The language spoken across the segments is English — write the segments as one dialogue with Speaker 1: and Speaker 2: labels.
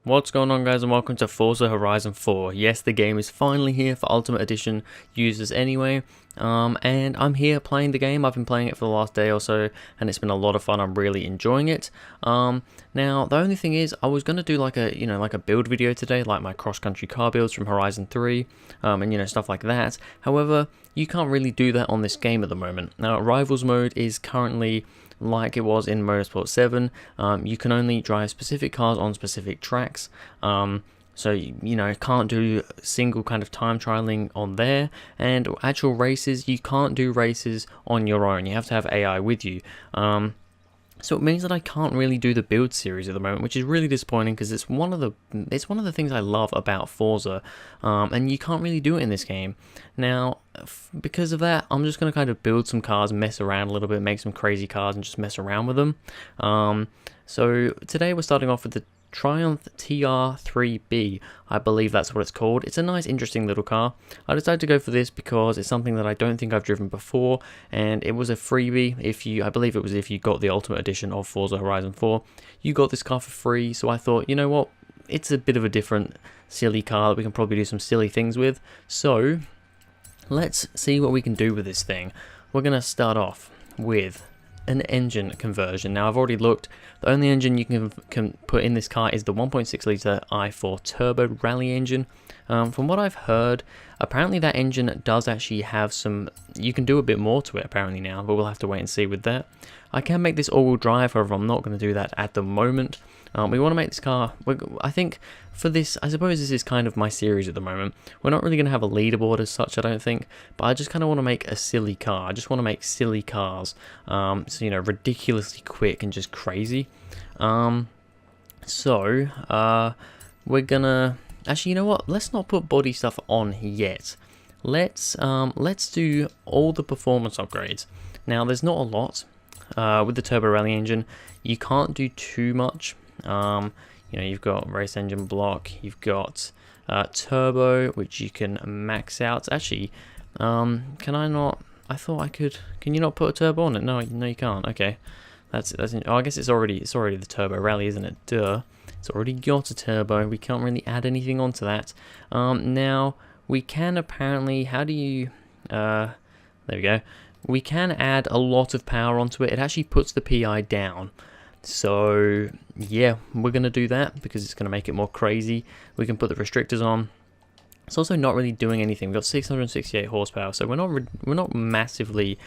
Speaker 1: What's going on, guys, and welcome to Forza Horizon 4. Yes, the game is finally here for Ultimate Edition users anyway, and I'm here playing the game. I've been playing it for the last day or so, and it's been a lot of fun. I'm really enjoying it. Now, the only thing is, I was going to do like a build video today, like my cross-country car builds from Horizon 3, and stuff like that. However, you can't really do that on this game at the moment. Now, Rivals mode is currently like it was in Motorsport 7, you can only drive specific cars on specific tracks, so you can't do single kind of time trialing on there, and actual races, you can't do races on your own, you have to have AI with you. So it means that I can't really do the build series at the moment, which is really disappointing because it's one of the things I love about Forza, and you can't really do it in this game. Now, because of that, I'm just going to kind of build some cars, mess around a little bit, make some crazy cars, and just mess around with them. So today we're starting off with the Triumph TR3B, I believe that's what it's called. It's a nice, interesting little car. I decided to go for this because it's something that I don't think I've driven before, and it was a freebie. I believe it was if you got the Ultimate Edition of Forza Horizon 4, you got this car for free. So I thought, you know what, it's a bit of a different, silly car that we can probably do some silly things with. So let's see what we can do with this thing. We're gonna start off with an engine conversion. Now, I've already looked. The only engine you can put in this car is the 1.6 litre i4 turbo rally engine. From what I've heard, apparently that engine does actually have some, you can do a bit more to it apparently now, but we'll have to wait and see with that. I can make this all-wheel drive, however I'm not going to do that at the moment. We want to make this car, I think for this, I suppose this is kind of my series at the moment. We're not really going to have a leaderboard as such, I don't think, but I just kind of want to make a silly car. I just want to make silly cars, so, ridiculously quick and just crazy. We're gonna, actually, you know what, let's not put body stuff on yet. Let's do all the performance upgrades. Now, there's not a lot. With the turbo rally engine, you can't do too much. You've got race engine block, you've got turbo, which you can max out. Actually, can I not? I thought I could. Can you not put a turbo on it? No, you can't. Okay, that's. Oh, I guess it's already the turbo rally, isn't it? Duh. It's already got a turbo. We can't really add anything onto that. Now we can apparently. How do you? There we go. We can add a lot of power onto it. It actually puts the PI down. So yeah, we're going to do that because it's going to make it more crazy. We can put the restrictors on. It's also not really doing anything. We've got 668 horsepower, so we're not massively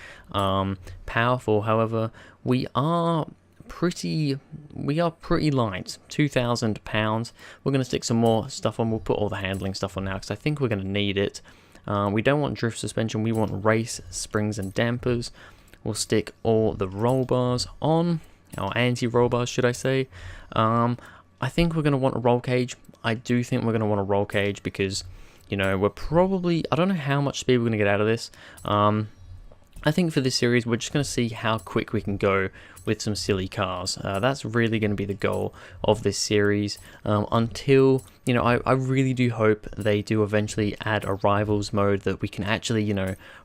Speaker 1: powerful. However, we are pretty light, 2,000 pounds. We're going to stick some more stuff on. We'll put all the handling stuff on now because I think we're going to need it. We don't want drift suspension, we want race springs and dampers. We'll stick all the roll bars on, or anti-roll bars should I say. I think we're going to want a roll cage. I do think we're going to want a roll cage because, we're probably, I don't know how much speed we're going to get out of this. I think for this series, we're just going to see how quick we can go with some silly cars. That's really going to be the goal of this series. Until, I really do hope they do eventually add a rivals mode that we can actually,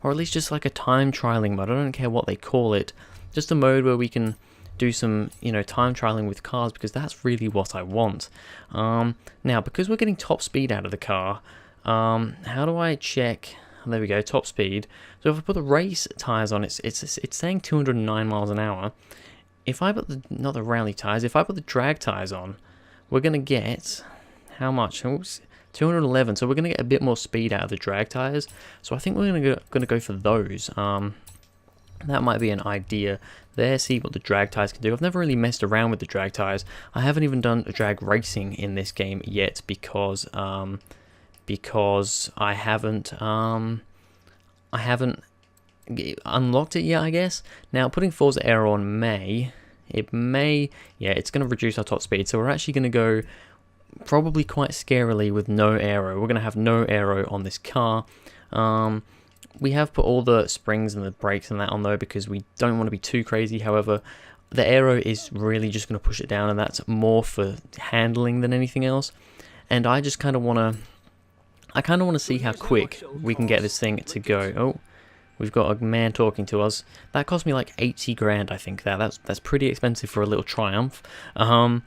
Speaker 1: or at least just like a time trialing mode. I don't care what they call it. Just a mode where we can do some, time trialing with cars, because that's really what I want. Now, because we're getting top speed out of the car, how do I check? There we go, top speed. So if I put the race tires on, it's saying 209 miles an hour. If I put not the rally tires, if I put the drag tires on, we're gonna get how much? 211. So we're gonna get a bit more speed out of the drag tires. So I think we're gonna go for those. That might be an idea there. See what the drag tires can do. I've never really messed around with the drag tires. I haven't even done drag racing in this game yet because I haven't unlocked it yet, I guess. Now, putting Forza Aero on it's going to reduce our top speed, so we're actually going to go probably quite scarily with no aero. We're going to have no aero on this car. We have put all the springs and the brakes and that on though because we don't want to be too crazy. However, the aero is really just going to push it down, and that's more for handling than anything else. And I just kind of want to see how quick we can get this thing to go. Oh, we've got a man talking to us. That cost me like 80 grand, I think. That's pretty expensive for a little Triumph. So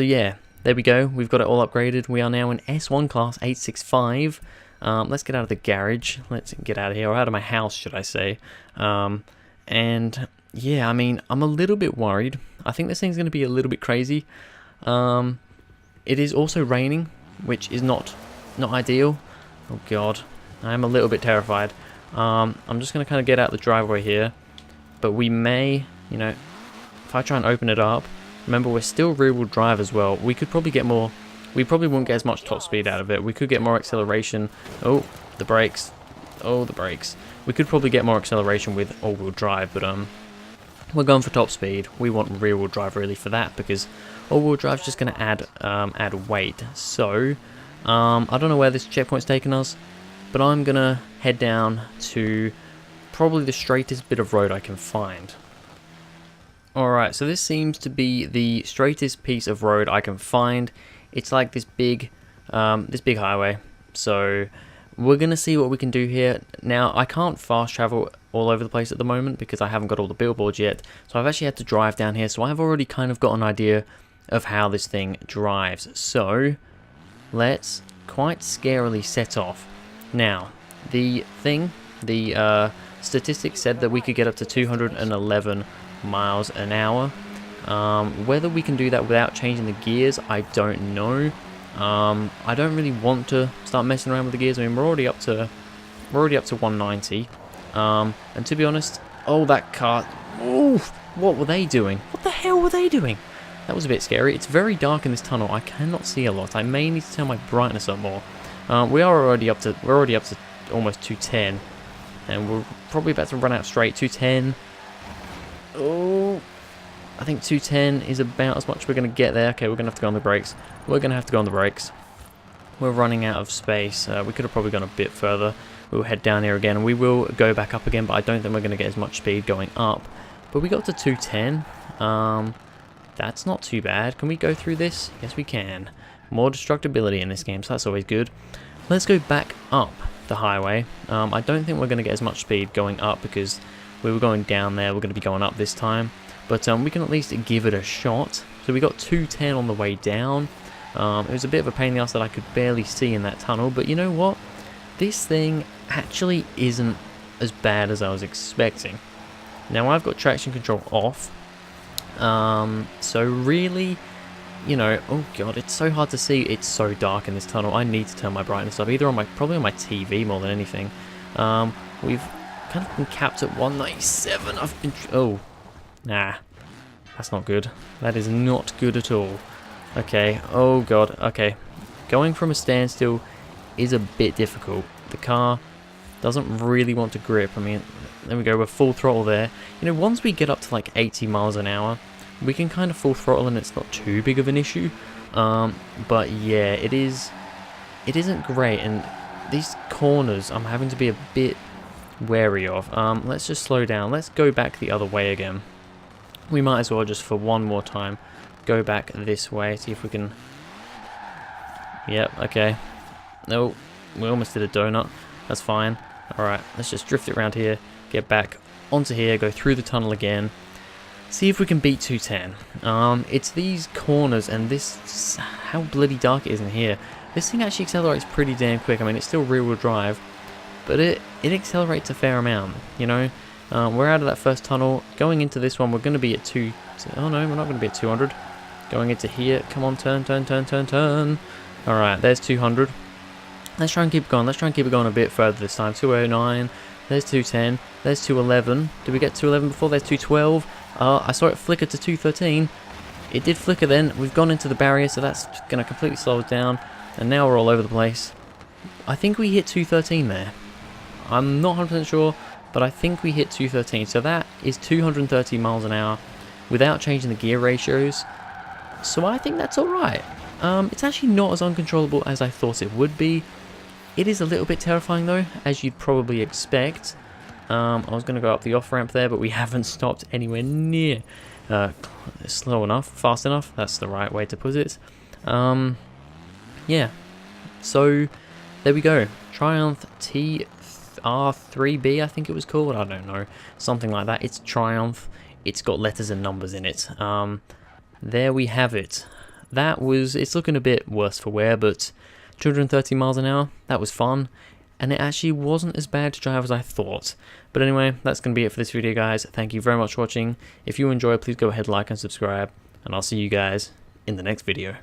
Speaker 1: yeah, there we go. We've got it all upgraded. We are now in S1 class 865. Let's get out of the garage. Let's get out of here, or out of my house, should I say. And yeah, I mean, I'm a little bit worried. I think this thing's going to be a little bit crazy. It is also raining, which is not ideal. Oh god, I am a little bit terrified. I'm just going to kind of get out the driveway here, but we may, you know, if I try and open it up, remember we're still rear-wheel drive as well. We could probably get more, we probably won't get as much top speed out of it. We could get more acceleration. Oh, the brakes. Oh, the brakes. We could probably get more acceleration with all-wheel drive, but we're going for top speed. We want rear-wheel drive really for that, because all-wheel drive is just going to add weight. So I don't know where this checkpoint's taking us, but I'm gonna head down to probably the straightest bit of road I can find. Alright, so this seems to be the straightest piece of road I can find. It's like this big highway. So we're gonna see what we can do here. Now, I can't fast travel all over the place at the moment because I haven't got all the billboards yet. So I've actually had to drive down here. So I've already kind of got an idea of how this thing drives. So let's quite scarily set off. Now, the statistics said that we could get up to 211 miles an hour. Whether we can do that without changing the gears, I don't know. I don't really want to start messing around with the gears. I mean, we're already up to 190. And to be honest, oh, that car, oof, what were they doing? What the hell were they doing? That was a bit scary. It's very dark in this tunnel. I cannot see a lot. I may need to turn my brightness up more. We're already up to almost 210, and we're probably about to run out straight. 210. Oh, I think 210 is about as much we're going to get there. Okay, we're going to have to go on the brakes. We're going to have to go on the brakes. We're running out of space. We could have probably gone a bit further. We'll head down here again, and we will go back up again, but I don't think we're going to get as much speed going up. But we got to 210. That's not too bad. Can we go through this? Yes, we can. More destructibility in this game, so that's always good. Let's go back up the highway. I don't think we're going to get as much speed going up because we were going down there. We're going to be going up this time. But we can at least give it a shot. So we got 210 on the way down. It was a bit of a pain in the ass that I could barely see in that tunnel. But you know what? This thing actually isn't as bad as I was expecting. Now I've got traction control off. So really, you know, oh god, it's so hard to see. It's so dark in this tunnel. I need to turn my brightness up, either on probably on my TV more than anything. We've kind of been capped at 197. I've been, oh, nah, that's not good. That is not good at all. Okay, oh god, okay. Going from a standstill is a bit difficult. The car doesn't really want to grip. I mean, there we go, we're full throttle there. You know, once we get up to like 80 miles an hour, we can kind of full throttle and it's not too big of an issue. But yeah, it isn't great, and these corners I'm having to be a bit wary of. Let's just slow down. Let's go back the other way again. We might as well just for one more time go back this way, see if we can. Yep, okay. No, we almost did a donut. That's fine. Alright, let's just drift it around here, get back onto here, go through the tunnel again. See if we can beat 210. It's these corners and this, how bloody dark it is in here. This thing actually accelerates pretty damn quick. I mean, it's still rear-wheel drive, but it accelerates a fair amount, you know. We're out of that first tunnel. Going into this one, we're going to be at oh no, we're not going to be at 200. Going into here, come on, turn. Alright, there's 200. Let's try and keep it going. Let's try and keep it going a bit further this time. 209, there's 210, there's 211. Did we get 211 before? There's 212. I saw it flicker to 213. It did flicker then. We've gone into the barrier, so that's going to completely slow us down. And now we're all over the place. I think we hit 213 there. I'm not 100% sure, but I think we hit 213. So that is 230 miles an hour without changing the gear ratios. So I think that's alright. It's actually not as uncontrollable as I thought it would be. It is a little bit terrifying though, as you'd probably expect. I was going to go up the off-ramp there, but we haven't stopped anywhere near slow enough, fast enough. That's the right way to put it. Yeah, so there we go. Triumph TR3B, I think it was called. I don't know, something like that. It's Triumph. It's got letters and numbers in it. There we have it. it's looking a bit worse for wear, but 230 miles an hour, that was fun. And it actually wasn't as bad to drive as I thought. But anyway, that's going to be it for this video, guys. Thank you very much for watching. If you enjoyed, please go ahead, like and subscribe. And I'll see you guys in the next video.